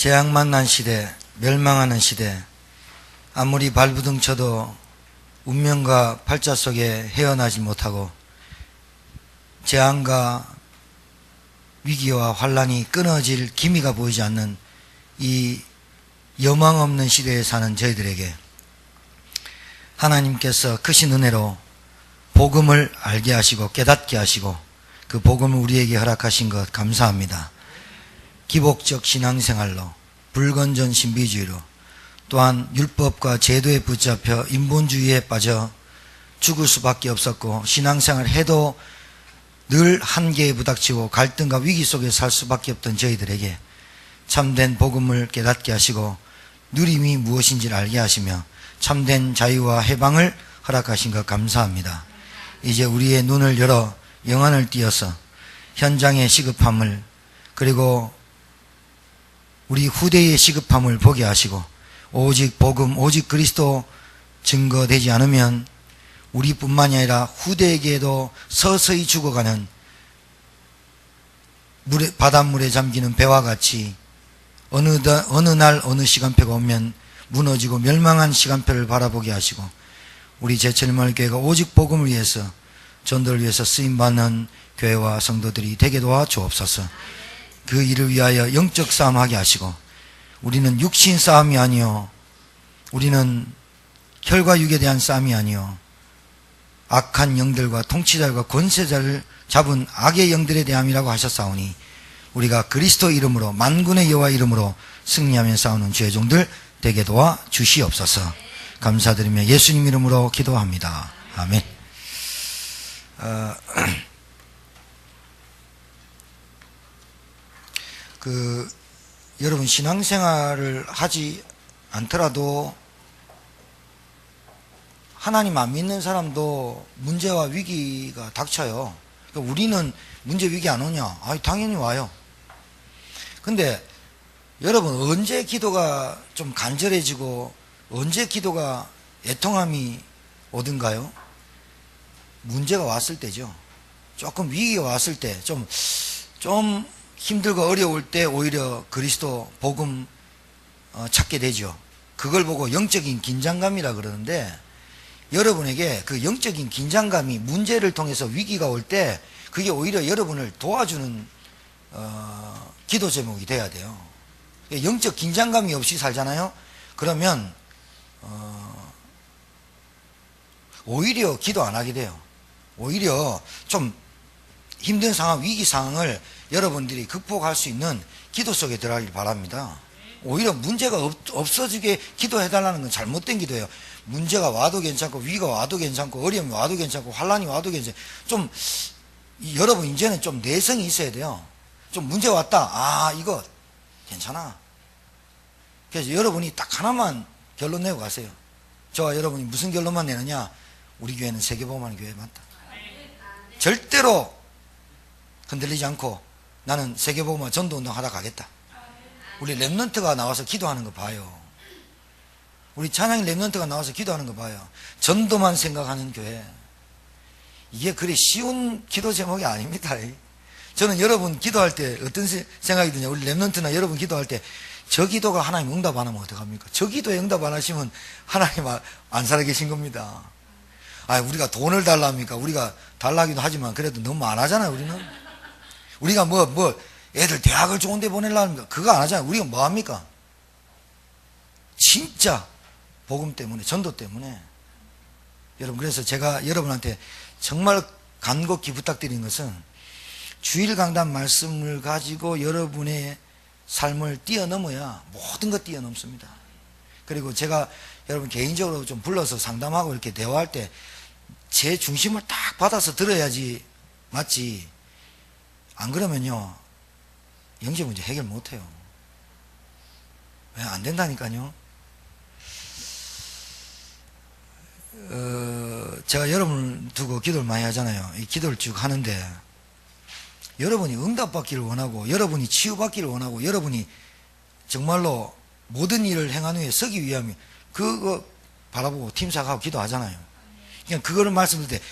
재앙 만난 시대, 멸망하는 시대, 아무리 발부둥 쳐도 운명과 팔자 속에 헤어나지 못하고 재앙과 위기와 환란이 끊어질 기미가 보이지 않는 이 여망 없는 시대에 사는 저희들에게 하나님께서 크신 은혜로 복음을 알게 하시고 깨닫게 하시고 그 복음을 우리에게 허락하신 것 감사합니다. 기복적 신앙생활로 불건전 신비주의로 또한 율법과 제도에 붙잡혀 인본주의에 빠져 죽을 수밖에 없었고 신앙생활을 해도 늘 한계에 부닥치고 갈등과 위기 속에 살 수밖에 없던 저희들에게 참된 복음을 깨닫게 하시고 누림이 무엇인지를 알게 하시며 참된 자유와 해방을 허락하신 것 감사합니다. 이제 우리의 눈을 열어 영안을 띄어서 현장의 시급함을 그리고 우리 후대의 시급함을 보게 하시고 오직 복음, 오직 그리스도 증거되지 않으면 우리뿐만이 후대에게도 서서히 죽어가는 바닷물에 잠기는 배와 같이 어느 날 어느 시간표가 오면 무너지고 멸망한 시간표를 바라보게 하시고 우리 제철마을교회가 오직 복음을 위해서 전도를 위해서 쓰임받는 교회와 성도들이 되게 도와주옵소서. 그 일을 위하여 영적 싸움하게 하시고 우리는 육신 싸움이 아니요 우리는 혈과 육에 대한 싸움이 아니요 악한 영들과 통치자들과 권세자를 잡은 악의 영들에 대함이라고 하셨사오니 우리가 그리스도 이름으로 만군의 여호와 이름으로 승리하며 싸우는 죄종들 되게 도와 주시옵소서. 감사드리며 예수님 이름으로 기도합니다. 아멘. 여러분 신앙생활을 하지 않더라도 하나님 안 믿는 사람도 문제와 위기가 닥쳐요. 그러니까 우리는 문제 위기 안 오냐? 당연히 와요. 근데 여러분 언제 기도가 좀 간절해지고 언제 기도가 애통함이 오든가요? 문제가 왔을 때죠. 조금 위기가 왔을 때 좀 힘들고 어려울 때 오히려 그리스도 복음 찾게 되죠. 그걸 보고 영적인 긴장감이라 그러는데 여러분에게 그 영적인 긴장감이 문제를 통해서 위기가 올 때 그게 오히려 여러분을 도와주는 기도 제목이 돼야 돼요. 영적 긴장감이 없이 살잖아요. 그러면 오히려 기도 안 하게 돼요. 오히려 좀 힘든 상황, 위기 상황을 여러분들이 극복할 수 있는 기도 속에 들어가길 바랍니다. 오히려 문제가 없어지게 기도해달라는 건 잘못된 기도예요. 문제가 와도 괜찮고 위기가 와도 괜찮고 어려움이 와도 괜찮고 환란이 와도 괜찮고 좀 여러분 이제는 좀 내성이 있어야 돼요. 좀 문제 왔다. 이거 괜찮아. 그래서 여러분이 딱 하나만 결론 내고 가세요. 저와 여러분이 무슨 결론만 내느냐? 우리 교회는 세계복음하는 교회 맞다. 절대로 흔들리지 않고 나는 세계복음화 전도운동 하다 가겠다. 우리 랩런트가 나와서 기도하는 거 봐요. 우리 찬양 랩런트가 나와서 기도하는 거 봐요. 전도만 생각하는 교회. 이게 그리 쉬운 기도 제목이 아닙니다. 저는 여러분 기도할 때 어떤 생각이 드냐? 우리 랩런트나 여러분 기도할 때 저 기도가 하나님 응답 안 하면 어떡합니까? 저 기도에 응답 안 하시면 하나님 안 살아계신 겁니다. 우리가 돈을 달랍니까? 우리가 달라기도 하지만 그래도 너무 안 하잖아요, 우리는. 우리가 애들 대학을 좋은 데 보내려고 합니까? 그거 안 하잖아요. 우리가 뭐 합니까? 진짜 복음 때문에, 전도 때문에. 여러분, 그래서 제가 여러분한테 정말 간곡히 부탁드린 것은 주일 강단 말씀을 가지고 여러분의 삶을 뛰어넘어야 모든 것 뛰어넘습니다. 그리고 제가 여러분 개인적으로 좀 불러서 상담하고 이렇게 대화할 때 제 중심을 딱 받아서 들어야지 맞지. 안 그러면요 영적 문제 해결 못해요. 왜? 안 된다니까요. 제가 여러분을 두고 기도를 많이 하잖아요. 이 기도를 쭉 하는데 여러분이 응답받기를 원하고 여러분이 치유받기를 원하고 여러분이 정말로 모든 일을 행한 후에 서기 위함이 그거 바라보고 팀사하고 기도하잖아요. 그냥 그거를 말씀드릴 때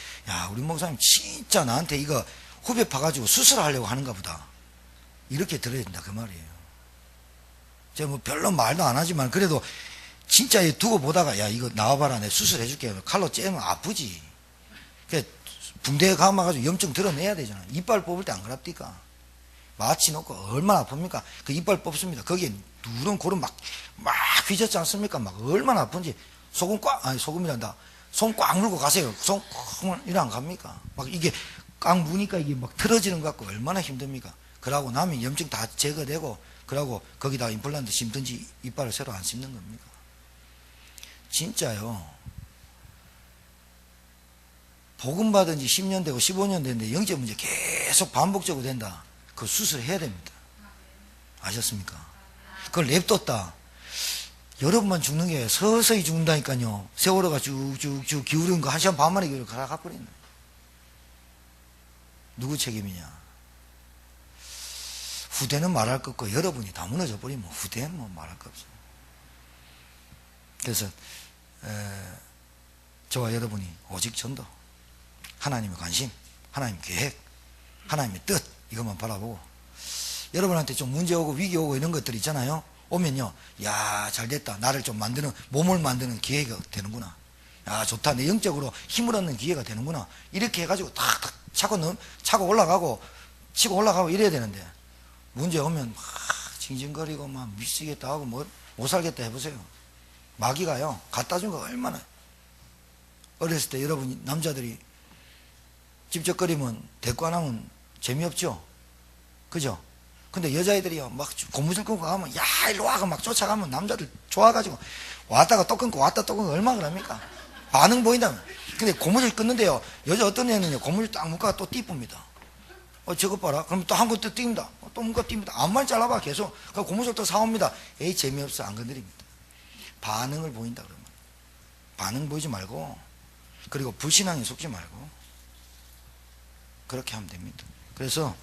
우리 목사님 진짜 나한테 이거 후배 파가지고 수술하려고 하는가 보다 이렇게 들어야 된다 그 말이에요. 제가 뭐 별로 말도 안 하지만 그래도 진짜 두고 보다가 야 이거 나와봐라 내 수술해줄게 칼로 째면 아프지. 그 붕대에 감아가지고 염증 드러내야 되잖아. 이빨 뽑을 때 안 그럽니까? 마취 놓고 얼마나 아픕니까? 그 이빨 뽑습니다. 거기에 누런 고름 막 휘젓지 않습니까? 막 얼마나 아픈지 소금이란다. 손 꽉 물고 가세요. 손 이래 안 갑니까? 막 이게 꽉 무니까 이게 막 틀어지는 것 같고 얼마나 힘듭니까? 그러고 나면 염증 다 제거되고 그러고 거기다 임플란트 심든지 이빨을 새로 안 심는 겁니까? 진짜요. 복음 받은 지 10년 되고 15년 됐는데 영적 문제 계속 반복적으로 된다. 그 수술해야 됩니다. 아셨습니까? 그걸 냅뒀다. 여러분만 죽는 게 서서히 죽는다니까요. 세월호가 쭉쭉쭉 기울은 거 1시간 반 만에 기울어 가버리네. 누구 책임이냐? 후대는 말할 것 없고 여러분이 다 무너져 버리면 후대는 뭐 말할 것 없어요. 그래서 저와 여러분이 오직 전도, 하나님의 관심, 하나님의 계획, 하나님의 뜻 이것만 바라보고 여러분한테 좀 문제 오고 위기 오고 이런 것들 있잖아요. 오면요, 야 잘됐다. 나를 좀 만드는, 몸을 만드는 기회가 되는구나. 야 좋다. 내 영적으로 힘을 얻는 기회가 되는구나. 이렇게 해가지고 탁탁 차고 올라가고 치고 올라가고 이래야 되는데 문제 오면 막 징징거리고 막 미치겠다 하고 뭐 못 살겠다 해보세요. 마귀가요 갖다 준 거 얼마나. 어렸을 때 여러분 남자들이 찝쩍거리면 대꾸 안 하면 재미없죠. 그죠? 근데 여자애들이요 막 고무줄 끊고 가면 야 일로 와가 막 쫓아가면 남자들 좋아가지고 왔다가 또 끊고 왔다 또 끊고 얼마나 그럽니까? 반응 보인다면. 근데 고무줄 끊는데요 여자 어떤 애는요 고무줄 딱 묶어가 또 띠쁩니다. 저것 봐라. 그럼 또 한 번 또 띄웁니다. 또 묶어 띄웁니다. 암만 잘라봐 계속. 그럼 고무줄 또 사옵니다. 에이 재미없어 안 건드립니다. 반응을 보인다 그러면 반응 보이지 말고 그리고 불신앙에 속지 말고 그렇게 하면 됩니다. 그래서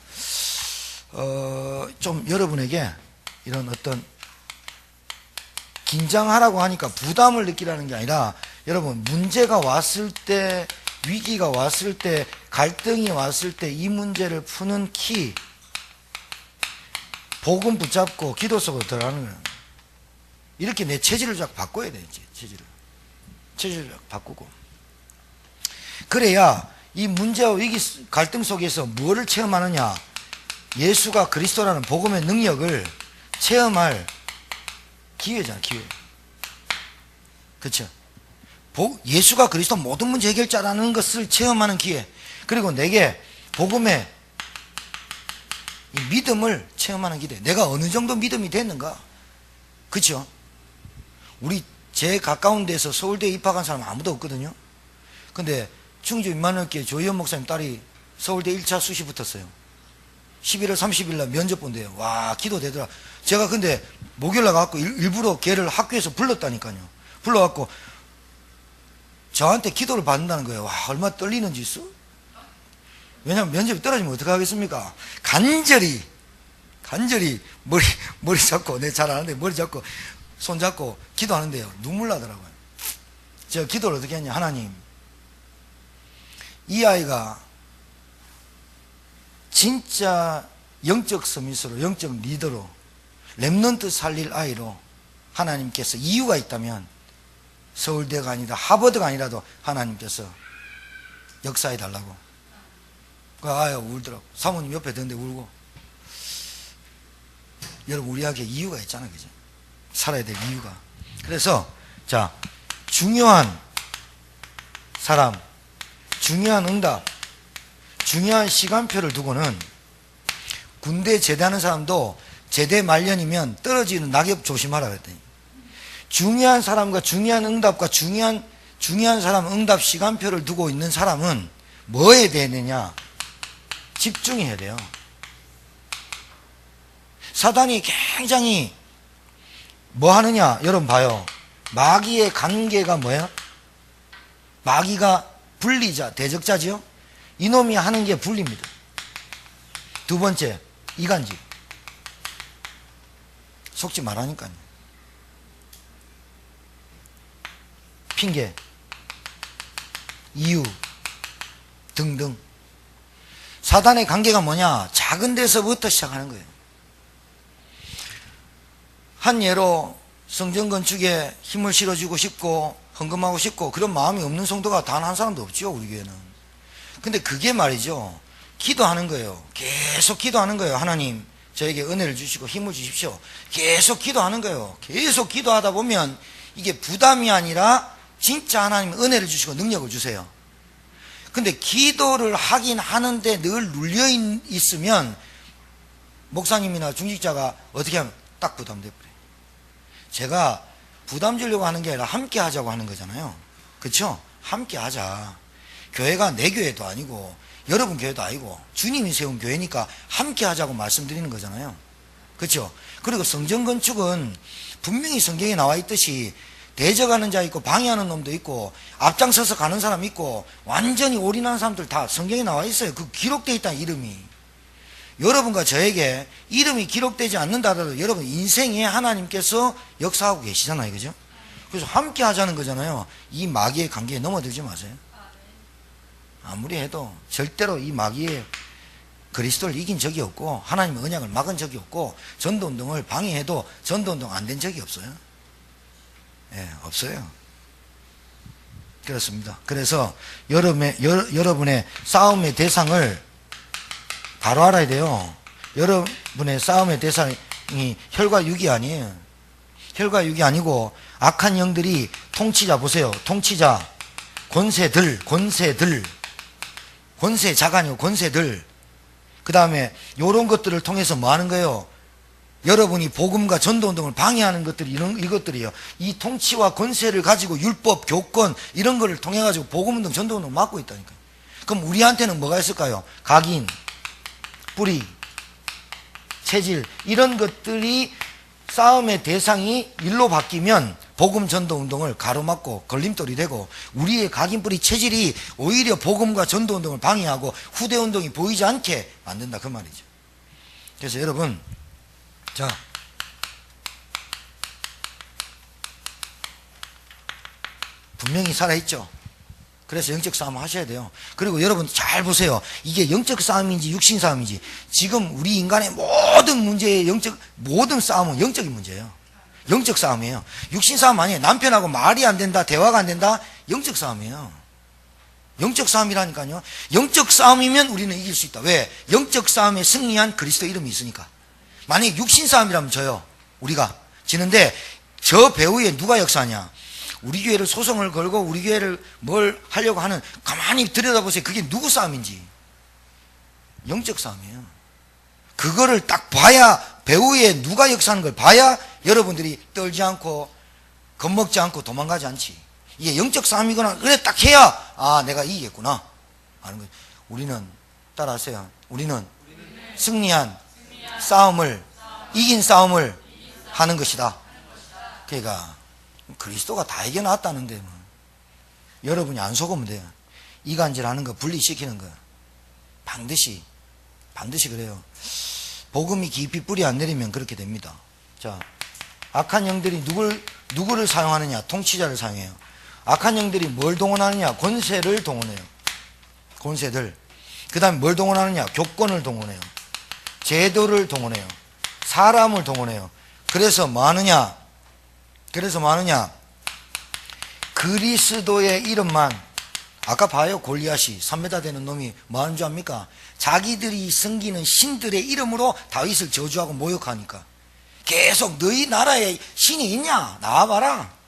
좀 여러분에게 이런 어떤 긴장하라고 하니까 부담을 느끼라는 게 아니라 여러분 문제가 왔을 때 위기가 왔을 때 갈등이 왔을 때 이 문제를 푸는 키 복음 붙잡고 기도 속으로 들어가는 거예요. 이렇게 내 체질을 쫙 바꿔야 돼. 체질을 쫙 바꾸고 그래야 이 문제와 위기 갈등 속에서 무엇을 체험하느냐 예수가 그리스도라는 복음의 능력을 체험할 기회잖아. 기회. 그렇죠? 예수가 그리스도 모든 문제 해결자라는 것을 체험하는 기회. 그리고 내게 복음의 이 믿음을 체험하는 기회. 내가 어느 정도 믿음이 됐는가? 그렇죠? 우리 제 가까운 데서 서울대에 입학한 사람 아무도 없거든요. 근데 충주 임마누엘교회 조희연 목사님 딸이 서울대 1차 수시 붙었어요. 11월 30일 날 면접 본대요. 와 기도되더라. 제가 근데 목요일날 가갖고 일부러 걔를 학교에서 불렀다니까요. 불러갖고 저한테 기도를 받는다는 거예요. 와 얼마나 떨리는지 있어? 왜냐면 면접이 떨어지면 어떡하겠습니까? 간절히 머리 잡고 내 잘 아는데 머리 잡고 손 잡고 기도하는데요. 눈물 나더라고요. 제가 기도를 어떻게 했냐. 하나님 이 아이가 진짜 영적 서밋으로 영적 리더로 렘넌트 살릴 아이로 하나님께서 이유가 있다면 서울대가 아니다 하버드가 아니라도 하나님께서 역사해 달라고. 그 아이가 울더라고. 사모님 옆에 듣는데 울고. 여러분 우리에게 이유가 있잖아요. 그죠? 살아야 될 이유가. 그래서 자 중요한 사람 중요한 응답 중요한 시간표를 두고는 군대 제대하는 사람도 제대 말년이면 떨어지는 낙엽 조심하라 그랬더니 중요한 사람과 중요한 응답과 중요한 사람 응답 시간표를 두고 있는 사람은 뭐에 대했느냐? 집중해야 돼요. 사단이 굉장히 뭐 하느냐? 여러분 봐요. 마귀의 관계가 뭐야? 마귀가 분리자, 대적자지요? 이놈이 하는 게 분리입니다. 두 번째, 이간질. 속지 말라니까요. 핑계, 이유 등등. 사단의 관계가 뭐냐? 작은 데서부터 시작하는 거예요. 한 예로 성전 건축에 힘을 실어주고 싶고 헌금하고 싶고 그런 마음이 없는 성도가 단 한 사람도 없죠, 우리 교회는. 근데 그게 말이죠, 기도하는 거예요. 계속 기도하는 거예요. 하나님 저에게 은혜를 주시고 힘을 주십시오. 계속 기도하는 거예요. 계속 기도하다 보면 이게 부담이 아니라 진짜 하나님 은혜를 주시고 능력을 주세요. 근데 기도를 하긴 하는데 늘 눌려 있으면 목사님이나 중직자가 어떻게 하면 딱 부담돼 버려요. 제가 부담 주려고 하는 게 아니라 함께 하자고 하는 거잖아요. 그렇죠? 함께 하자. 교회가 내 교회도 아니고 여러분 교회도 아니고 주님이 세운 교회니까 함께 하자고 말씀드리는 거잖아요. 그렇죠? 그리고 성전 건축은 분명히 성경에 나와 있듯이 대적하는 자 있고 방해하는 놈도 있고 앞장서서 가는 사람 있고 완전히 올인하는 사람들 다 성경에 나와 있어요. 그 기록되어 있다는 이름이. 여러분과 저에게 이름이 기록되지 않는다 하더라도 여러분 인생에 하나님께서 역사하고 계시잖아요. 그죠? 그래서 함께 하자는 거잖아요. 이 마귀의 관계에 넘어들지 마세요. 아무리 해도 절대로 이 마귀의 그리스도를 이긴 적이 없고 하나님의 언약을 막은 적이 없고 전도운동을 방해해도 전도운동 안 된 적이 없어요. 예, 없어요. 그렇습니다. 그래서 여러분의 싸움의 대상을 바로 알아야 돼요. 여러분의 싸움의 대상이 혈과 육이 아니에요. 혈과 육이 아니고 악한 영들이 통치자 보세요. 통치자, 권세자가 아니고 권세들. 그 다음에 이런 것들을 통해서 뭐 하는 거예요? 여러분이 복음과 전도운동을 방해하는 것들이 이것들이에요. 이 통치와 권세를 가지고 율법, 교권 이런 거를 통해 가지고 복음운동, 전도운동 막고 있다니까요. 그럼 우리한테는 뭐가 있을까요? 각인, 뿌리, 체질 이런 것들이 싸움의 대상이 일로 바뀌면 복음 전도운동을 가로막고 걸림돌이 되고 우리의 각인, 뿌리, 체질이 오히려 복음과 전도운동을 방해하고 후대운동이 보이지 않게 만든다 그 말이죠. 그래서 여러분, 자, 분명히 살아있죠. 그래서 영적 싸움 하셔야 돼요. 그리고 여러분 잘 보세요. 이게 영적 싸움인지 육신 싸움인지 지금 우리 인간의 모든 문제의 모든 싸움은 영적인 문제예요. 영적 싸움이에요. 육신 싸움 아니에요. 남편하고 말이 안 된다, 대화가 안 된다, 영적 싸움이에요. 영적 싸움이라니까요. 영적 싸움이면 우리는 이길 수 있다. 왜? 영적 싸움에 승리한 그리스도 이름이 있으니까. 만약에 육신 싸움이라면 져요. 우리가 지는데 저 배후에 누가 역사하냐? 우리 교회를 소송을 걸고 우리 교회를 뭘 하려고 하는, 가만히 들여다보세요. 그게 누구 싸움인지. 영적 싸움이에요. 그거를 딱 봐야, 배후에 누가 역사하는 걸 봐야 여러분들이 떨지 않고 겁먹지 않고 도망가지 않지. 이게 영적 싸움이거나 그래 딱 해야 아 내가 이기겠구나 하는 거예요. 우리는 따라하세요. 우리는 승리한 싸움을, 이긴 싸움을 하는 것이다. 그러니까 그리스도가 다 이겨놨다는데 뭐. 여러분이 안 속으면 돼요. 이간질하는 거, 분리시키는 거 반드시 그래요. 복음이 깊이 뿌리 안 내리면 그렇게 됩니다. 자, 악한 영들이 누구를 사용하느냐? 통치자를 사용해요. 악한 영들이 뭘 동원하느냐? 권세를 동원해요. 권세들. 그 다음에 뭘 동원하느냐? 교권을 동원해요. 제도를 동원해요. 사람을 동원해요. 그래서 뭐 하느냐? 그리스도의 이름만, 아까 봐요. 골리앗이 3m 되는 놈이 뭐 하는 줄 압니까? 자기들이 섬기는 신들의 이름으로 다윗을 저주하고 모욕하니까 계속 너희 나라에 신이 있냐? 나와봐라.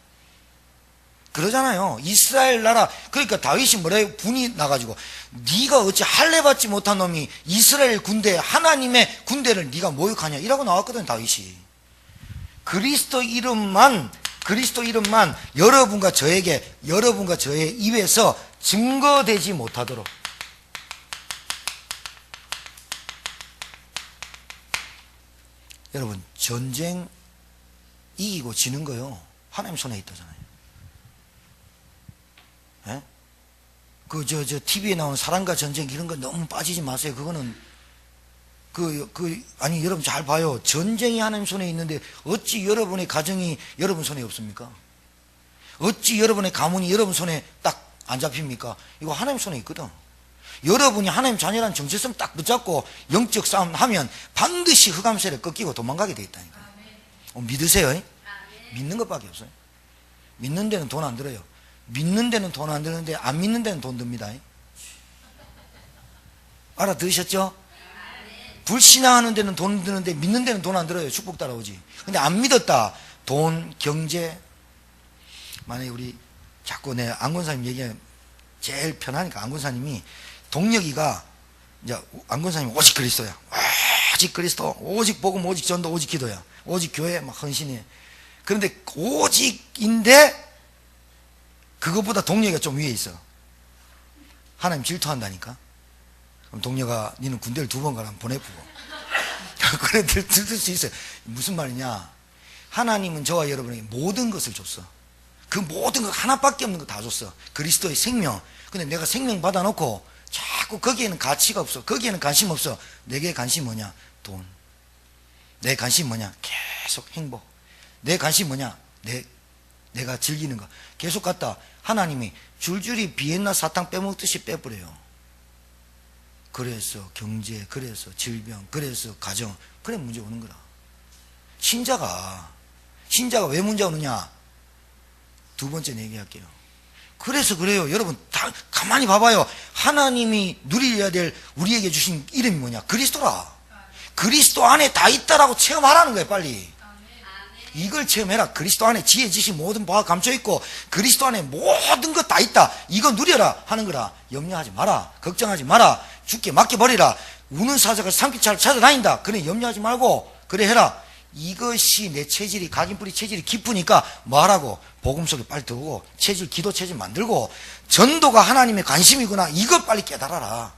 그러잖아요. 이스라엘 나라. 그러니까 다윗이 뭐래요? 분이 나가지고 네가 어찌 할례 받지 못한 놈이 이스라엘 군대, 하나님의 군대를 네가 모욕하냐? 이라고 나왔거든 다윗이. 그리스도 이름만 여러분과 저의 입에서 증거되지 못하도록. 여러분, 전쟁 이기고 지는 거요, 하나님 손에 있다잖아요. 예? TV에 나오는 사랑과 전쟁 이런 거 너무 빠지지 마세요. 그거는, 아니, 여러분 잘 봐요. 전쟁이 하나님 손에 있는데 어찌 여러분의 가정이 여러분 손에 없습니까? 어찌 여러분의 가문이 여러분 손에 딱 안 잡힙니까? 이거 하나님 손에 있거든. 여러분이 하나님 자녀라는 정체성 딱 붙잡고 영적 싸움 하면 반드시 흑암세를 꺾이고 도망가게 돼 있다니까. 믿으세요? 믿는 것밖에 없어요. 믿는 데는 돈 안 들어요. 믿는 데는 돈 안 드는데 안 믿는 데는 돈 듭니다. 알아들으셨죠? 불신앙하는 데는 돈 드는데 믿는 데는 돈 안 들어요. 축복 따라오지. 근데 안 믿었다. 돈, 경제. 만약에 우리 자꾸 내 안권사님 얘기하면 제일 편하니까 안권사님이 동력이가 이제 안권사님이 오직 그리스도야. 오직 그리스도, 오직 복음, 오직 전도, 오직 기도야. 오직 교회 막 헌신해. 그런데 오직인데 그것보다 동력이가 좀 위에 있어. 하나님 질투한다니까. 그럼 동료가 니는 군대를 2번 가라 보내보고. 그래 들을 수 있어요. 무슨 말이냐? 하나님은 저와 여러분에게 모든 것을 줬어. 그 모든 것 하나밖에 없는 거 다 줬어. 그리스도의 생명. 근데 내가 생명 받아놓고 자꾸 거기에는 가치가 없어. 거기에는 관심 없어. 내게 관심 뭐냐? 돈. 내 관심 뭐냐? 계속 행복. 내 관심 뭐냐? 내가 즐기는 거. 계속 갖다 하나님이 줄줄이 비엔나 사탕 빼먹듯이 빼버려요. 그래서 경제, 그래서 질병, 그래서 가정, 그래 문제 오는 거라. 신자가 왜 문제 오느냐? 2번째 얘기할게요. 그래서 그래요. 여러분 다 가만히 봐봐요. 하나님이 누려야 될 우리에게 주신 이름이 뭐냐? 그리스도라. 그리스도 안에 다 있다라고 체험하라는 거예요. 빨리 이걸 체험해라. 그리스도 안에 지혜, 지식, 모든 바가 감춰있고 그리스도 안에 모든 것 다 있다. 이거 누려라 하는 거라. 염려하지 마라. 걱정하지 마라. 죽게 맡겨버리라. 우는 사자가 산기차를 찾아다닌다. 그래 염려하지 말고 그래 해라. 이것이 내 체질이, 각인뿌리 체질이 깊으니까 뭐하라고? 복음 속에 빨리 들어오고 체질, 기도 체질 만들고 전도가 하나님의 관심이구나. 이것 빨리 깨달아라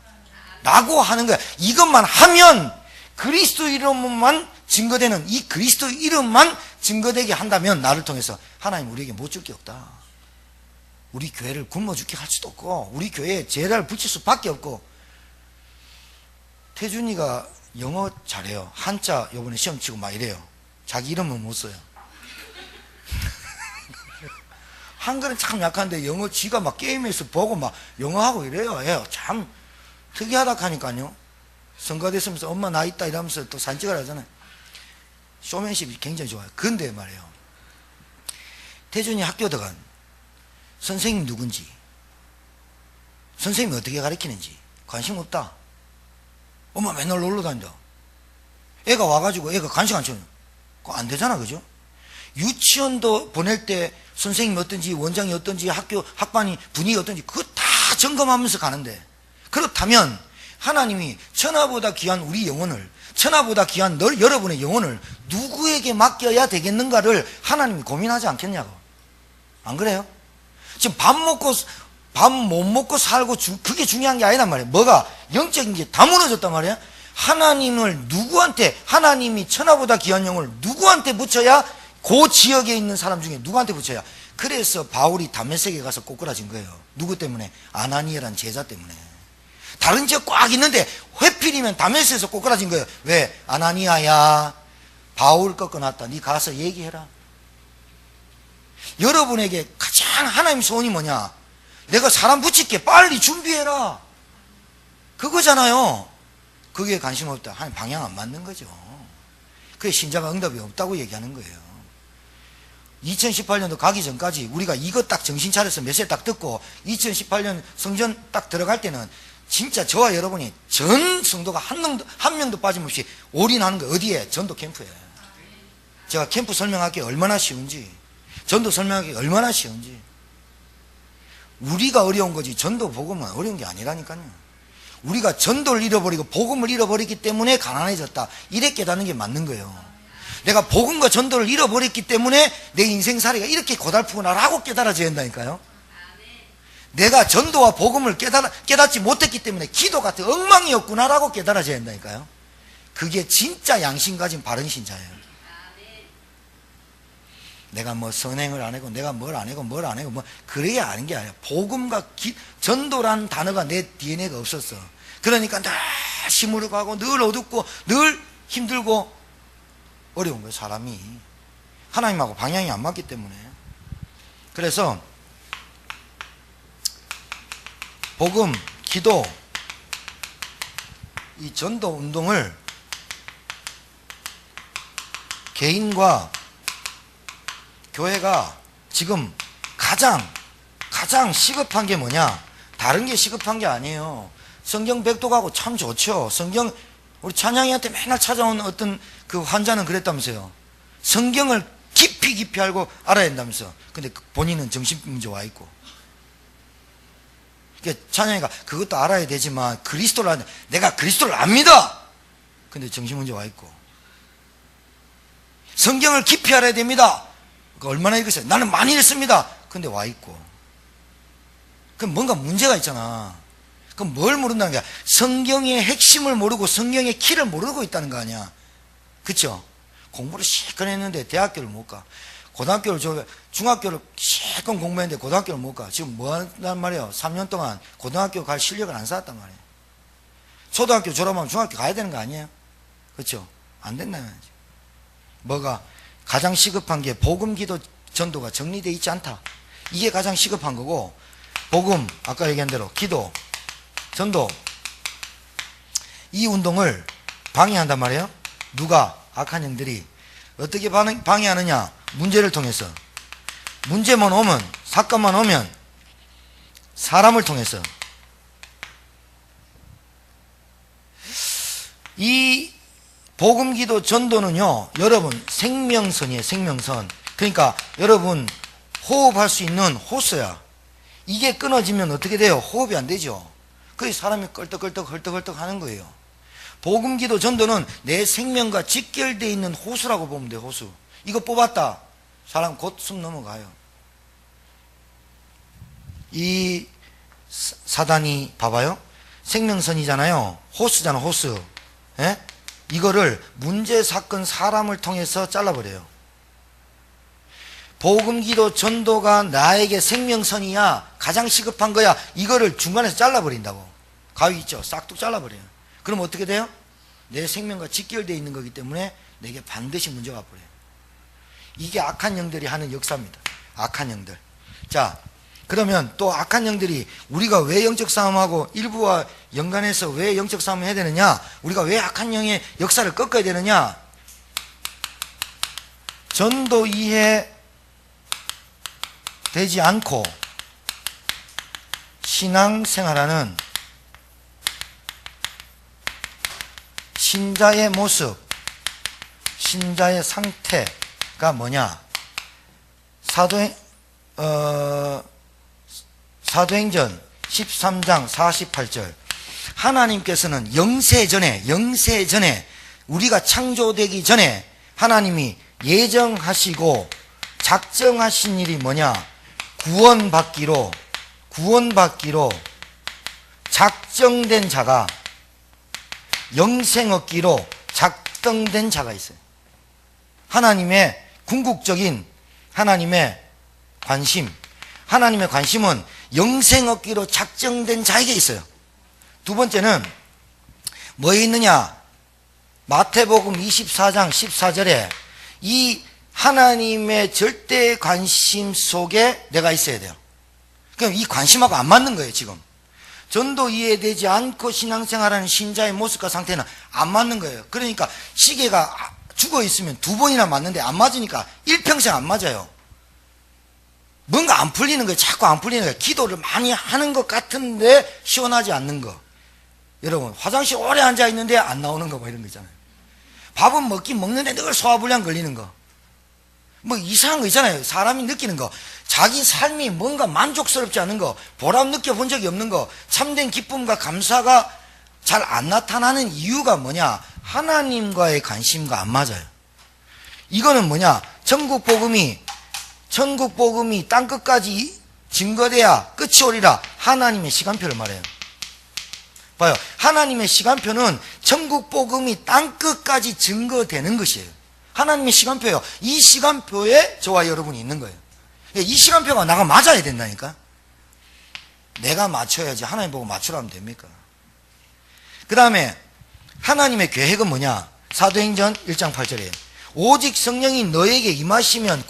라고 하는 거야. 이것만 하면 그리스도 이름만 증거되는, 이 그리스도 이름만 증거되게 한다면 나를 통해서 하나님 우리에게 못 줄 게 없다. 우리 교회를 굶어 죽게 할 수도 없고 우리 교회에 재단을 붙일 수밖에 없고. 태준이가 영어 잘해요. 한자 요번에 시험 치고 막 이래요. 자기 이름은 못 써요. 한글은 참 약한데 영어 지가 막 게임에서 보고 막 영어하고 이래요. 참 특이하다 하니까요. 성가됐으면서 엄마 나 있다 이러면서 또 사진 찍으라 하잖아요. 쇼맨십이 굉장히 좋아요. 근데 말이에요. 태준이 학교 들어간 선생님 누군지, 선생님이 어떻게 가르치는지 관심 없다. 엄마 맨날 놀러 다닌다. 애가 와가지고 애가 간식 안 쳐요. 그거 안 되잖아, 그죠? 유치원도 보낼 때 선생님이 어떤지, 원장이 어떤지, 학교 학반이 분위기 어떤지 그거 다 점검하면서 가는데, 그렇다면 하나님이 천하보다 귀한 우리 영혼을, 천하보다 귀한 여러분의 영혼을 누구에게 맡겨야 되겠는가를 하나님이 고민하지 않겠냐고. 안 그래요? 지금 밥 못 먹고 살고 그게 중요한 게 아니란 말이에요. 뭐가? 영적인 게 다 무너졌단 말이에요. 하나님을 누구한테, 하나님이 천하보다 귀한 영혼을 누구한테 붙여야, 그 지역에 있는 사람 중에 누구한테 붙여야. 그래서 바울이 다메섹에 가서 꼬꾸라진 거예요. 누구 때문에? 아나니아라는 제자 때문에. 다른 지역 꽉 있는데 회필이면 다메섹에서 꼬꾸라진 거예요. 왜? 아나니아야, 바울 꺾어놨다. 네 가서 얘기해라. 여러분에게 가장 하나님 소원이 뭐냐? 내가 사람 붙일게, 빨리 준비해라. 그거잖아요. 그게 관심 없다. 하나님 방향 안 맞는 거죠. 그게 신자가 응답이 없다고 얘기하는 거예요. 2018년도 가기 전까지 우리가 이거 딱 정신 차려서 몇 세 딱 듣고 2018년 성전 딱 들어갈 때는 진짜 저와 여러분이 전 성도가 한 명도 빠짐없이 올인하는 거. 어디에? 전도 캠프에. 제가 캠프 설명하기 얼마나 쉬운지, 전도 설명하기 얼마나 쉬운지. 우리가 어려운 거지 전도 복음은 어려운 게 아니라니까요. 우리가 전도를 잃어버리고 복음을 잃어버렸기 때문에 가난해졌다, 이래 깨닫는 게 맞는 거예요. 내가 복음과 전도를 잃어버렸기 때문에 내 인생살이가 이렇게 고달프구나라고 깨달아져야 한다니까요. 내가 전도와 복음을 깨닫지 못했기 때문에 기도 같은 엉망이었구나라고 깨달아져야 한다니까요. 그게 진짜 양심 가진 바른 신자예요. 내가 뭐 선행을 안 하고 내가 뭘 안 하고 뭘 안 하고 뭐 그래야 아는 게 아니야. 복음과 전도라는 단어가 내 DNA가 없었어. 그러니까 늘 시무르 가고 늘 어둡고 늘 힘들고 어려운 거예요. 사람이 하나님하고 방향이 안 맞기 때문에. 그래서 복음, 기도, 이 전도 운동을 개인과 교회가 지금 가장 시급한 게 뭐냐? 다른 게 시급한 게 아니에요. 성경 백독하고 참 좋죠. 성경, 우리 찬양이한테 맨날 찾아온 어떤 그 환자는 그랬다면서요. 성경을 깊이 알고 알아야 된다면서. 근데 본인은 정신문제 와 있고. 그러니까 찬양이가 그것도 알아야 되지만 그리스도를 아는, 내가 그리스도를 압니다. 근데 정신문제 와 있고. 성경을 깊이 알아야 됩니다. 얼마나 읽었어요? 나는 많이 읽습니다. 근데 와 있고. 그럼 뭔가 문제가 있잖아. 그럼 뭘 모른다는 거야? 성경의 핵심을 모르고 성경의 키를 모르고 있다는 거 아니야. 그쵸? 공부를 실컷 했는데 대학교를 못 가. 중학교를 실컷 공부했는데 고등학교를 못 가. 지금 뭐 한단 말이에요? 3년 동안 고등학교 갈 실력을 안 쌓았단 말이에요. 초등학교 졸업하면 중학교 가야 되는 거 아니에요? 그쵸? 안 된다는 거지. 뭐가? 가장 시급한 게 복음, 기도, 전도가 정리되어 있지 않다. 이게 가장 시급한 거고, 복음, 아까 얘기한 대로 기도, 전도, 이 운동을 방해한단 말이에요. 누가? 악한 영들이. 어떻게 방해하느냐? 문제를 통해서. 문제만 오면, 사건만 오면 사람을 통해서. 이 복음, 기도, 전도는요, 여러분 생명선이에요. 생명선. 그러니까 여러분 호흡할 수 있는 호수야. 이게 끊어지면 어떻게 돼요? 호흡이 안 되죠. 그래서 사람이 껄떡껄떡 하는 거예요. 복음, 기도, 전도는 내 생명과 직결되어 있는 호수라고 보면 돼요. 호수. 이거 뽑았다, 사람 곧 숨 넘어가요. 이 사단이 봐봐요. 생명선이잖아요. 호수잖아, 호수. 예? 이거를 문제, 사건, 사람을 통해서 잘라버려요. 복음, 기도, 전도가 나에게 생명선이야, 가장 시급한 거야, 이거를 중간에서 잘라버린다고. 가위 있죠? 싹둑 잘라버려요. 그럼 어떻게 돼요? 내 생명과 직결되어 있는 거기 때문에 내게 반드시 문제가 와버려요. 이게 악한 영들이 하는 역사입니다. 악한 영들. 자, 그러면 또 악한 영들이 우리가 왜 영적 싸움하고 일부와 연관해서 왜 영적 싸움을 해야 되느냐? 우리가 왜 악한 영의 역사를 꺾어야 되느냐? 전도 이해 되지 않고 신앙생활하는 신자의 모습, 신자의 상태가 뭐냐? 사도행전 13장 48절. 하나님께서는 영세 전에 우리가 창조되기 전에 하나님이 예정하시고 작정하신 일이 뭐냐? 구원받기로 작정된 자가, 영생 얻기로 작정된 자가 있어요. 하나님의 궁극적인 하나님의 관심은 영생 얻기로 작정된 자에게 있어요. 두 번째는 뭐에 있느냐? 마태복음 24장 14절에 이 하나님의 절대 관심 속에 내가 있어야 돼요. 그럼 이 관심하고 안 맞는 거예요. 지금 전도 이해되지 않고 신앙생활하는 신자의 모습과 상태는 안 맞는 거예요. 그러니까 시계가 죽어 있으면 2번이나 맞는데 안 맞으니까 일평생 안 맞아요. 뭔가 안 풀리는 거예요. 자꾸 안 풀리는 거예요. 기도를 많이 하는 것 같은데 시원하지 않는 거. 여러분, 화장실 오래 앉아 있는데 안 나오는 거, 뭐 이런 거 있잖아요. 밥은 먹는데 늘 소화불량 걸리는 거. 뭐 이상한 거 있잖아요. 사람이 느끼는 거. 자기 삶이 뭔가 만족스럽지 않은 거, 보람 느껴본 적이 없는 거, 참된 기쁨과 감사가 잘 안 나타나는 이유가 뭐냐? 하나님과의 관심과 안 맞아요. 이거는 뭐냐? 천국 복음이 땅끝까지 증거돼야 끝이 오리라. 하나님의 시간표를 말해요. 봐요. 하나님의 시간표는 천국 복음이 땅끝까지 증거되는 것이에요. 하나님의 시간표예요. 이 시간표에 저와 여러분이 있는 거예요. 이 시간표가 나가 맞아야 된다니까. 내가 맞춰야지 하나님 보고 맞추라면 됩니까? 그 다음에 하나님의 계획은 뭐냐? 사도행전 1장 8절에 오직 성령이 너에게 임하시면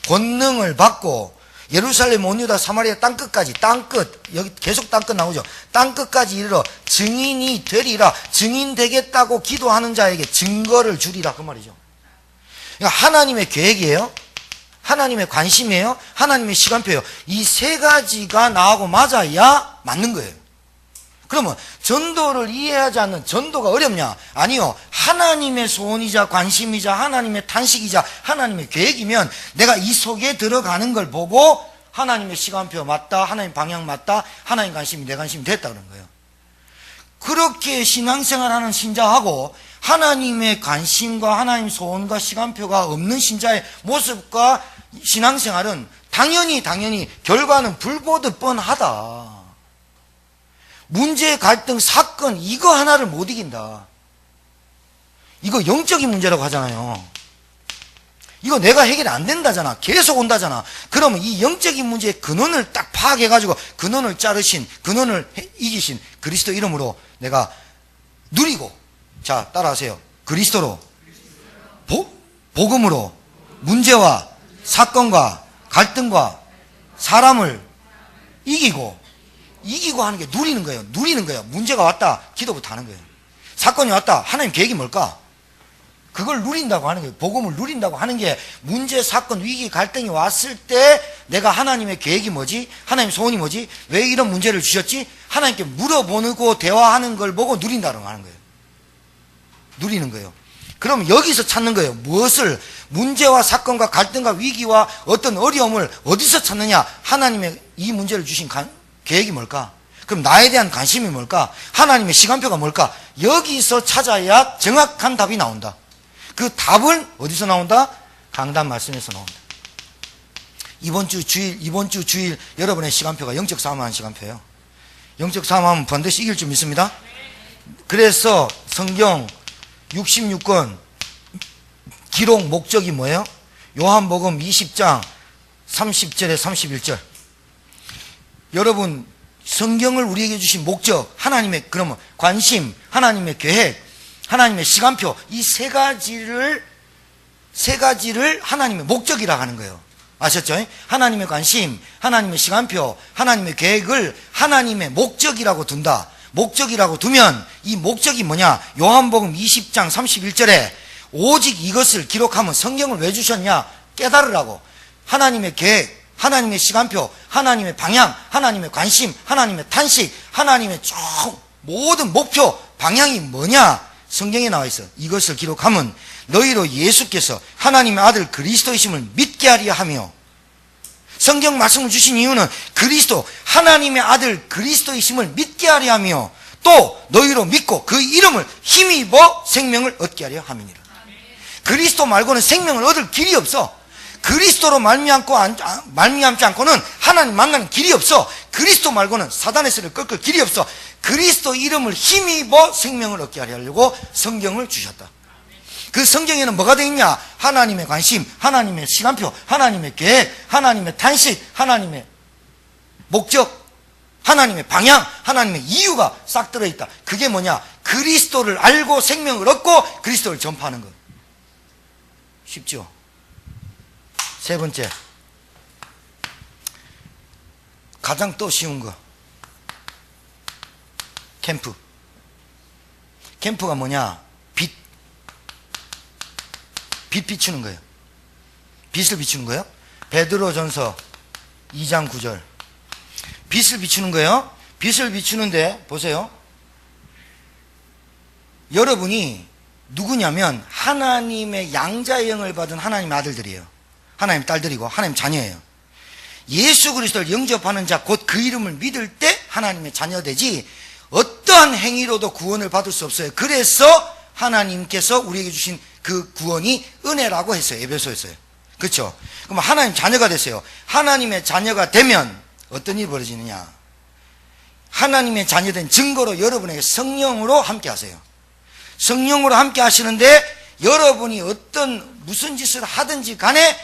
권능을 받고 예루살렘, 온 유다, 사마리아 땅끝까지, 땅끝, 여기 계속 땅끝 나오죠. 땅끝까지 이르러 증인이 되리라. 증인 되겠다고 기도하는 자에게 증거를 주리라, 그 말이죠. 그러니까 하나님의 계획이에요. 하나님의 관심이에요? 하나님의 시간표예요? 이 세 가지가 나하고 맞아야 맞는 거예요. 그러면 전도를 이해하지 않는 전도가 어렵냐? 아니요. 하나님의 소원이자 관심이자 하나님의 탄식이자 하나님의 계획이면 내가 이 속에 들어가는 걸 보고 하나님의 시간표 맞다, 하나님 방향 맞다, 하나님 관심이 내 관심이 됐다 그런 거예요. 그렇게 신앙생활하는 신자하고 하나님의 관심과 하나님 소원과 시간표가 없는 신자의 모습과 신앙생활은 당연히 결과는 불보듯 뻔하다. 문제, 갈등, 사건 이거 하나를 못 이긴다. 이거 영적인 문제라고 하잖아요. 이거 내가 해결이 안 된다잖아. 계속 온다잖아. 그러면 이 영적인 문제의 근원을 딱 파악해가지고 근원을 자르신, 근원을 이기신 그리스도 이름으로 내가 누리고, 자 따라하세요. 그리스도로 복음으로 문제와 사건과 갈등과 사람을 이기고 하는 게 누리는 거예요. 누리는 거예요. 문제가 왔다, 기도부터 하는 거예요. 사건이 왔다, 하나님 계획이 뭘까? 그걸 누린다고 하는 거예요. 복음을 누린다고 하는 게 문제, 사건, 위기, 갈등이 왔을 때 내가 하나님의 계획이 뭐지? 하나님 소원이 뭐지? 왜 이런 문제를 주셨지? 하나님께 물어보고 대화하는 걸 보고 누린다고 하는 거예요. 누리는 거예요. 그럼 여기서 찾는 거예요. 무엇을? 문제와 사건과 갈등과 위기와 어떤 어려움을 어디서 찾느냐? 하나님의 이 문제를 주신 계획이 뭘까? 그럼 나에 대한 관심이 뭘까? 하나님의 시간표가 뭘까? 여기서 찾아야 정확한 답이 나온다. 그 답은 어디서 나온다? 강단 말씀에서 나온다. 이번 주 주일 여러분의 시간표가 영적 싸움하는 시간표예요. 영적 싸움하면 반드시 이길 줄 믿습니다. 그래서 성경 66권 기록 목적이 뭐예요? 요한복음 20장 30절에 31절. 여러분 성경을 우리에게 주신 목적, 하나님의 그러면 관심, 하나님의 계획, 하나님의 시간표, 이 세 가지를 하나님의 목적이라 하는 거예요. 아셨죠? 하나님의 관심, 하나님의 시간표, 하나님의 계획을 하나님의 목적이라고 둔다. 목적이라고 두면 이 목적이 뭐냐? 요한복음 20장 31절에 오직 이것을 기록하면 성경을 왜 주셨냐? 깨달으라고. 하나님의 계획, 하나님의 시간표, 하나님의 방향, 하나님의 관심, 하나님의 탄식, 하나님의 쭉 모든 목표, 방향이 뭐냐? 성경에 나와 있어. 이것을 기록하면 너희로 예수께서 하나님의 아들 그리스도이심을 믿게 하려 하며, 성경 말씀을 주신 이유는 그리스도, 하나님의 아들 그리스도이심을 믿게 하려 하며 또 너희로 믿고 그 이름을 힘입어 생명을 얻게 하려 함이니라. 그리스도 말고는 생명을 얻을 길이 없어. 그리스도로 말미암지 않고는 하나님 만나는 길이 없어. 그리스도 말고는 사단의 세를 꺾을 길이 없어. 그리스도 이름을 힘입어 생명을 얻게 하려고 성경을 주셨다. 그 성경에는 뭐가 되어 있냐? 하나님의 관심, 하나님의 시간표, 하나님의 계획, 하나님의 탄식, 하나님의 목적, 하나님의 방향, 하나님의 이유가 싹 들어있다. 그게 뭐냐? 그리스도를 알고 생명을 얻고 그리스도를 전파하는 것. 쉽죠? 세 번째, 가장 또 쉬운 거, 캠프. 캠프가 뭐냐? 빛 비추는 거예요. 빛을 비추는 거예요. 베드로전서 2장 9절. 빛을 비추는 거예요. 빛을 비추는데 보세요. 여러분이 누구냐면 하나님의 양자의 영을 받은 하나님의 아들들이에요. 하나님 딸들이고 하나님 자녀예요. 예수 그리스도를 영접하는 자, 곧 그 이름을 믿을 때 하나님의 자녀되지 어떠한 행위로도 구원을 받을 수 없어요. 그래서 하나님께서 우리에게 주신 그 구원이 은혜라고 했어요. 에베소에서요. 그렇죠? 그럼 하나님 자녀가 됐어요. 하나님의 자녀가 되면 어떤 일이 벌어지느냐? 하나님의 자녀된 증거로 여러분에게 성령으로 함께 하세요. 성령으로 함께 하시는데 여러분이 무슨 짓을 하든지 간에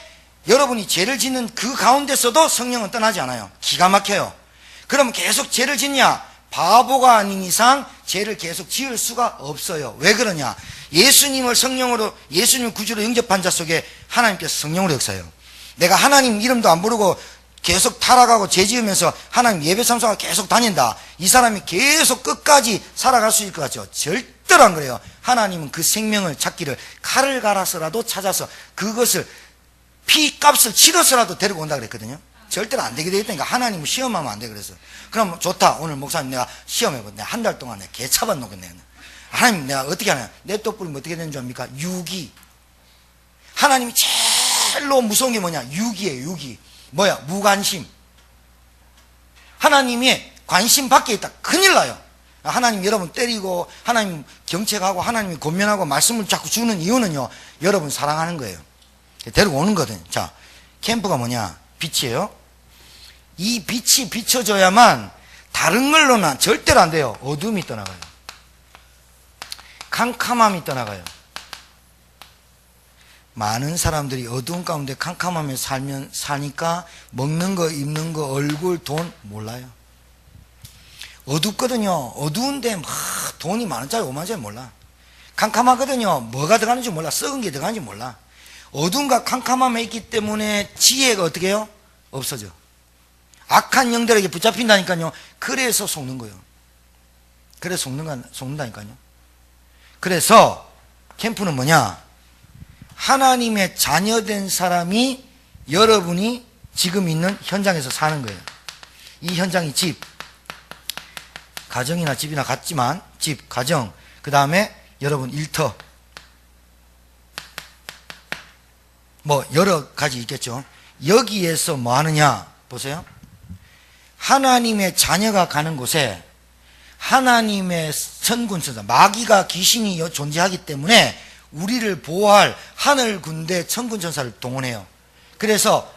여러분이 죄를 짓는 그 가운데서도 성령은 떠나지 않아요. 기가 막혀요. 그러면 계속 죄를 짓냐? 바보가 아닌 이상 죄를 계속 지을 수가 없어요. 왜 그러냐? 예수님을 구주로 영접한 자 속에 하나님께서 성령으로 역사해요. 내가 하나님 이름도 안 부르고 계속 타락하고 죄 지으면서 하나님 예배 참석하고 계속 다닌다. 이 사람이 계속 끝까지 살아갈 수 있을 것 같죠? 절대로 안 그래요. 하나님은 그 생명을 찾기를 칼을 갈아서라도 찾아서 그것을 피값을 치러서라도 데리고 온다 그랬거든요. 절대로 안 되게 되겠다니까. 하나님은 시험하면 안 돼 그래서. 그럼 좋다. 오늘 목사님 내가 시험해봐. 내가 한 달 동안 내가 개차반 놓겠네. 하나님 내가 어떻게 하냐. 냅둬 뿌리면 어떻게 되는 줄 압니까? 유기. 하나님이 제일로 무서운 게 뭐냐? 유기예요. 유기. 뭐야? 무관심. 하나님이 관심 밖에 있다. 큰일 나요. 하나님 여러분 때리고 하나님 경책하고 하나님이 권면하고 말씀을 자꾸 주는 이유는요, 여러분 사랑하는 거예요. 데리고 오는 거거든요. 자, 캠프가 뭐냐? 빛이에요. 이 빛이 비춰져야만 다른 걸로는 절대로 안 돼요. 어둠이 떠나가요. 캄캄함이 떠나가요. 많은 사람들이 어두운 가운데 캄캄하며 사니까 먹는 거, 입는 거, 얼굴, 돈 몰라요. 어둡거든요. 어두운데 막 돈이 만원짜리 5만원짜리 몰라. 캄캄하거든요. 뭐가 들어가는지 몰라. 썩은 게 들어가는지 몰라. 어둠과 캄캄함에 있기 때문에 지혜가 어떻게 해요? 없어져. 악한 영들에게 붙잡힌다니까요. 그래서 속는 거예요. 그래서 속는다니까요. 그래서 캠프는 뭐냐? 하나님의 자녀된 사람이 여러분이 지금 있는 현장에서 사는 거예요. 이 현장이 집, 가정이나 집이나 같지만 집, 가정, 그 다음에 여러분 일터, 뭐 여러 가지 있겠죠. 여기에서 뭐 하느냐 보세요. 하나님의 자녀가 가는 곳에 하나님의 천군천사, 마귀가 귀신이 존재하기 때문에 우리를 보호할 하늘 군대 천군천사를 동원해요. 그래서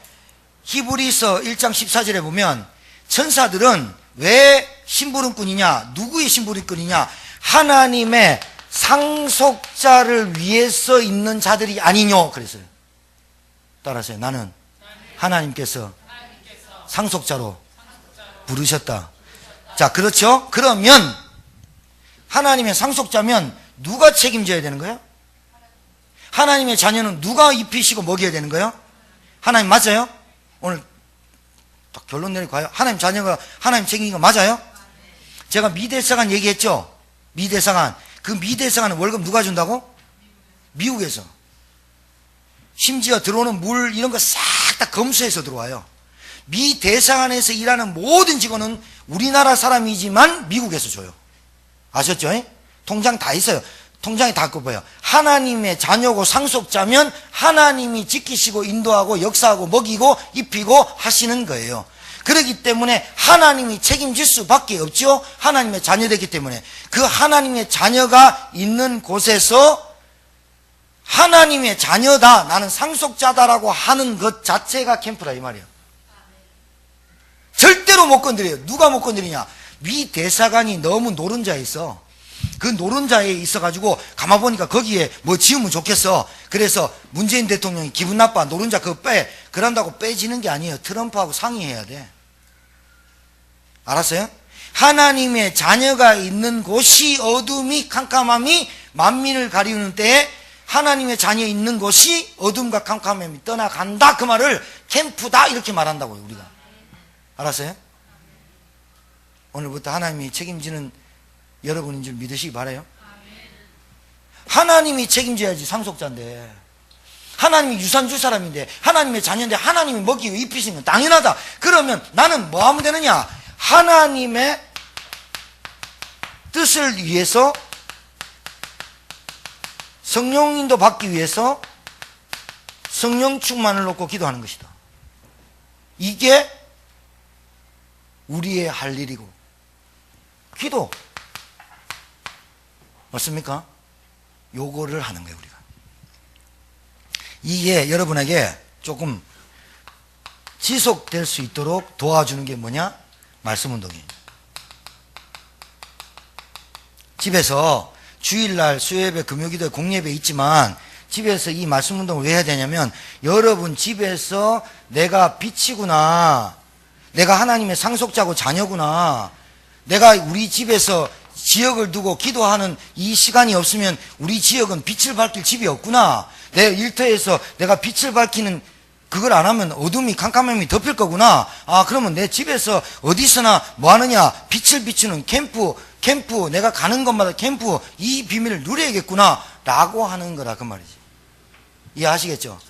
히브리서 1장 14절에 보면 천사들은 왜 심부름꾼이냐? 누구의 심부름꾼이냐? 하나님의 상속자를 위해서 있는 자들이 아니뇨 그랬어요. 따라서요. 나는 하나님께서 상속자로 부르셨다. 자, 그렇죠? 그러면 하나님의 상속자면 누가 책임져야 되는 거예요? 하나님의 자녀는 누가 입히시고 먹여야 되는 거예요? 하나님 맞아요? 오늘 딱 결론 내리고 가요. 하나님 자녀가 하나님 책임인 거 맞아요? 제가 미대사관 얘기했죠? 미대사관. 그 미대사관은 월급 누가 준다고? 미국에서. 심지어 들어오는 물 이런 거 싹 다 검수해서 들어와요. 미 대사관에서 일하는 모든 직원은 우리나라 사람이지만 미국에서 줘요. 아셨죠? 통장 다 있어요. 통장이 다 꼽아요. 하나님의 자녀고 상속자면 하나님이 지키시고 인도하고 역사하고 먹이고 입히고 하시는 거예요. 그렇기 때문에 하나님이 책임질 수밖에 없죠. 하나님의 자녀되기 때문에. 그 하나님의 자녀가 있는 곳에서 하나님의 자녀다, 나는 상속자다라고 하는 것 자체가 캠프라 이 말이에요. 절대로 못 건드려요. 누가 못 건드리냐? 미 대사관이 너무 노른자에 있어. 그 노른자에 있어가지고 가만 보니까 거기에 뭐 지으면 좋겠어. 그래서 문재인 대통령이 기분 나빠. 노른자 그거 빼. 그런다고 빼지는 게 아니에요. 트럼프하고 상의해야 돼. 알았어요? 하나님의 자녀가 있는 곳이 어둠이 캄캄함이 만민을 가리우는 때에 하나님의 자녀 있는 곳이 어둠과 캄캄함이 떠나간다. 그 말을 캠프다 이렇게 말한다고요. 우리가. 알았어요? 오늘부터 하나님이 책임지는 여러분인 줄 믿으시기 바라요. 하나님이 책임져야지. 상속자인데 하나님이 유산 줄 사람인데 하나님의 자녀인데 하나님이 먹이고 입히시는 건 당연하다. 그러면 나는 뭐 하면 되느냐? 하나님의 뜻을 위해서 성령 인도 받기 위해서 성령 충만을 놓고 기도하는 것이다. 이게 우리의 할 일이고 기도 맞습니까? 요거를 하는 거예요. 우리가 이게 여러분에게 조금 지속될 수 있도록 도와주는 게 뭐냐? 말씀 운동이에요. 집에서 주일날 수요예배, 금요기도회, 공예배 있지만 집에서 이 말씀 운동을 왜 해야 되냐면 여러분 집에서 내가 빛이구나, 내가 하나님의 상속자고 자녀구나, 내가 우리 집에서 지역을 두고 기도하는 이 시간이 없으면 우리 지역은 빛을 밝힐 집이 없구나, 내 일터에서 내가 빛을 밝히는 그걸 안 하면 어둠이 캄캄함이 덮일 거구나. 아, 그러면 내 집에서 어디서나 뭐 하느냐? 빛을 비추는 캠프, 내가 가는 곳마다 캠프, 이 비밀을 누려야겠구나 라고 하는 거라 그 말이지. 이해하시겠죠?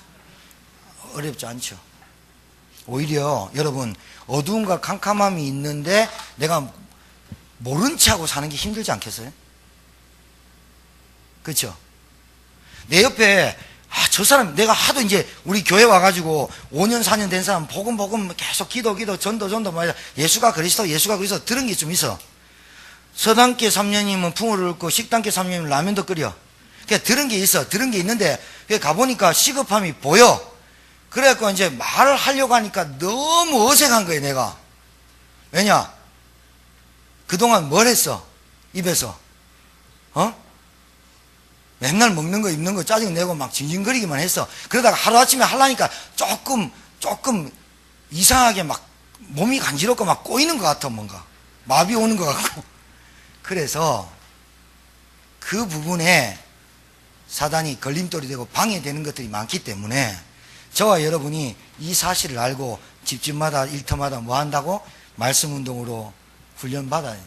어렵지 않죠. 오히려 여러분 어두움과 캄캄함이 있는데 내가 모른 체하고 사는 게 힘들지 않겠어요? 그렇죠? 내 옆에 저 사람 내가 하도 이제 우리 교회 와가지고 5년 4년 된 사람 복음 계속 기도 전도 말이야. 예수가 그리스도 들은 게 좀 있어. 서당계 3년이면 풍어를 읊고 식당계 3년이면 라면도 끓여. 그냥 들은 게 있어. 들은 게 있는데 가보니까 시급함이 보여. 그래갖고 이제 말을 하려고 하니까 너무 어색한 거예요, 내가. 왜냐? 그동안 뭘 했어? 입에서. 맨날 먹는 거 입는 거 짜증내고 막 징징거리기만 했어. 그러다가 하루아침에 하려니까 조금 이상하게 막 몸이 간지럽고 막 꼬이는 것 같아. 뭔가 마비 오는 것 같고. 그래서 그 부분에 사단이 걸림돌이 되고 방해되는 것들이 많기 때문에 저와 여러분이 이 사실을 알고 집집마다 일터마다 뭐 한다고? 말씀 운동으로 훈련받아야 돼요.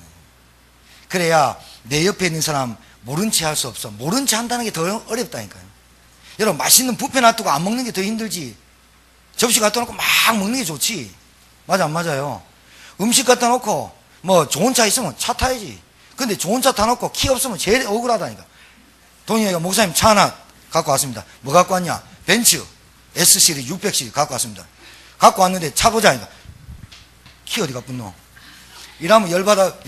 그래야 내 옆에 있는 사람 모른 체 할 수 없어. 모른 체 한다는 게 더 어렵다니까요. 여러분 맛있는 뷔페 놔두고 안 먹는 게 더 힘들지. 접시 갖다 놓고 막 먹는 게 좋지. 맞아 안 맞아요? 음식 갖다 놓고 뭐 좋은 차 있으면 차 타야지. 근데 좋은 차 타놓고 키 없으면 제일 억울하다니까. 동희가 목사님 차 하나 갖고 왔습니다. 뭐 갖고 왔냐? 벤츠 S시리즈 600시리즈 갖고 왔습니다. 갖고 왔는데 차 보자니까 키 어디 갖고 있노? 이러면 열받아.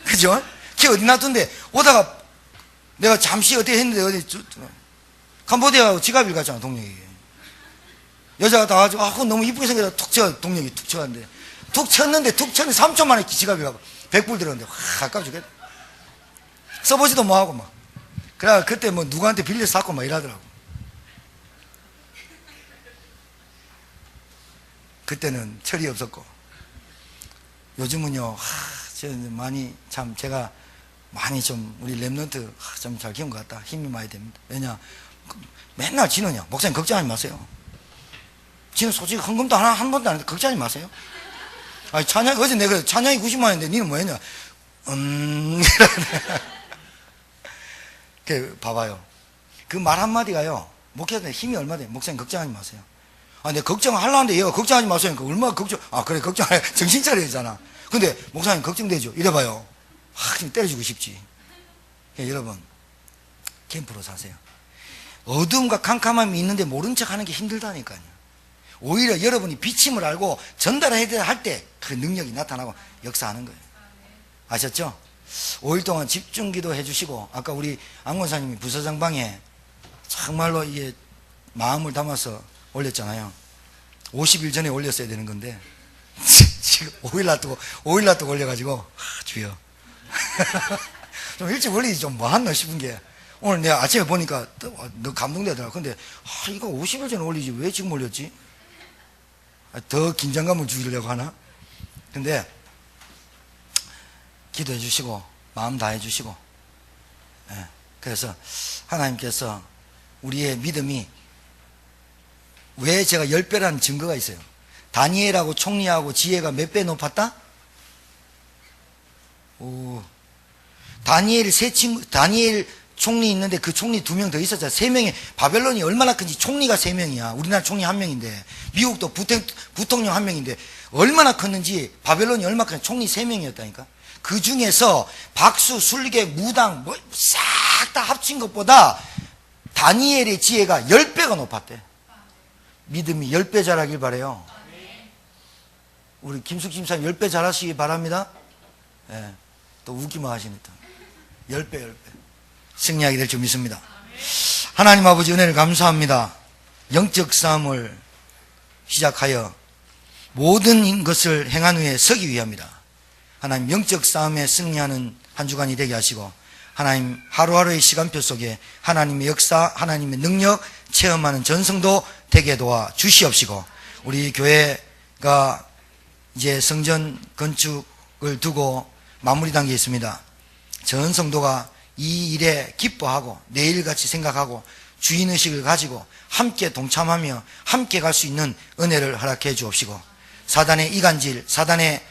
그죠? 키 어디 놔둔데 오다가 내가 잠시 어디 했는데 어디 캄보디아하고 지갑일 갔잖아. 동력이 여자가 다 와가지고 그건 너무 이쁘게 생겨서 툭 쳐. 동력이 툭 쳐갔는데 툭 쳤는데 3초 만에 지갑이 가고 100불 들었는데 아깝 죽겠다. 써보지도 뭐하고 막. 그래 그때 뭐 누구한테 빌려서 샀고 막 이러더라고. 그때는 철이 없었고 요즘은요 많이 참 제가 많이 좀 우리 랩런트 좀 잘 키운 것 같다. 힘이 많이 됩니다. 왜냐 맨날 지느냐. 목사님 걱정하지 마세요. 지는 솔직히 헌금도 한 번도 안 했는데 걱정하지 마세요. 아니 찬양 어제 내가 찬양이 90만 원인데 니는 뭐 했냐. 봐봐요. 그 말 한마디가요 목회자한테 힘이 얼마 돼요. 목사님 걱정하지 마세요. 내가 걱정하려는데 얘가 걱정하지 마세요. 그러니까 얼마나 그래 걱정해. 정신 차려야 되잖아. 근데 목사님 걱정되죠. 이래봐요. 지금 때려주고 싶지. 여러분 캠프로 사세요. 어두움과 캄캄함이 있는데 모른 척 하는 게 힘들다니까요. 오히려 여러분이 비침을 알고 전달해야 할 때 그 능력이 나타나고 역사하는 거예요. 아셨죠? 5일 동안 집중기도 해주시고 아까 우리 안 권사님이 부서장 방에 정말로 이게 마음을 담아서 올렸잖아요. 50일 전에 올렸어야 되는 건데 지금 5일 놔두고 올려가지고 주여 좀 일찍 올리지 좀 뭐하나 싶은 게 오늘 내가 아침에 보니까 너 감동되더라. 근데 이거 50일 전에 올리지 왜 지금 올렸지? 더 긴장감을 주려고 하나? 근데 기도해 주시고 마음 다해 주시고 그래서 하나님께서 우리의 믿음이 왜 제가 10배라는 증거가 있어요. 다니엘하고 총리하고 지혜가 몇 배 높았다? 다니엘 총리 있는데 그 총리 2명 더 있었잖아. 3명이 바벨론이 얼마나 큰지 총리가 3명이야. 우리나라 총리 1명인데 미국도 부통령 1명인데 얼마나 컸는지 바벨론이 얼마나 큰 총리 3명이었다니까. 그 중에서 박수, 술객, 무당 뭐 싹 다 합친 것보다 다니엘의 지혜가 10배가 높았대. 믿음이 10배 자라길 바래요. 우리 김숙 집사님 10배 자라시기 바랍니다. 또 웃기만 하시니까 10배 승리하게 될 줄 믿습니다. 하나님 아버지 은혜를 감사합니다. 영적 싸움을 시작하여 모든 것을 행한 후에 서기 위함이다. 하나님 영적 싸움에 승리하는 한 주간이 되게 하시고 하나님 하루하루의 시간표 속에 하나님의 역사, 하나님의 능력 체험하는 전성도 되게 도와 주시옵시고 우리 교회가 이제 성전 건축을 두고 마무리 단계에 있습니다. 전 성도가 이 일에 기뻐하고 내일같이 생각하고 주인의식을 가지고 함께 동참하며 함께 갈 수 있는 은혜를 허락해 주옵시고 사단의 이간질, 사단의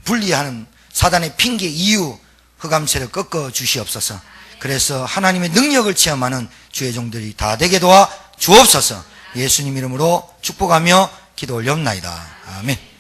분리하는 사단의 핑계, 이유, 흑암세를 꺾어 주시옵소서. 그래서 하나님의 능력을 체험하는 주의 종들이 다 되게 도와 주옵소서. 예수님 이름으로 축복하며 기도 올려옵나이다. 아멘.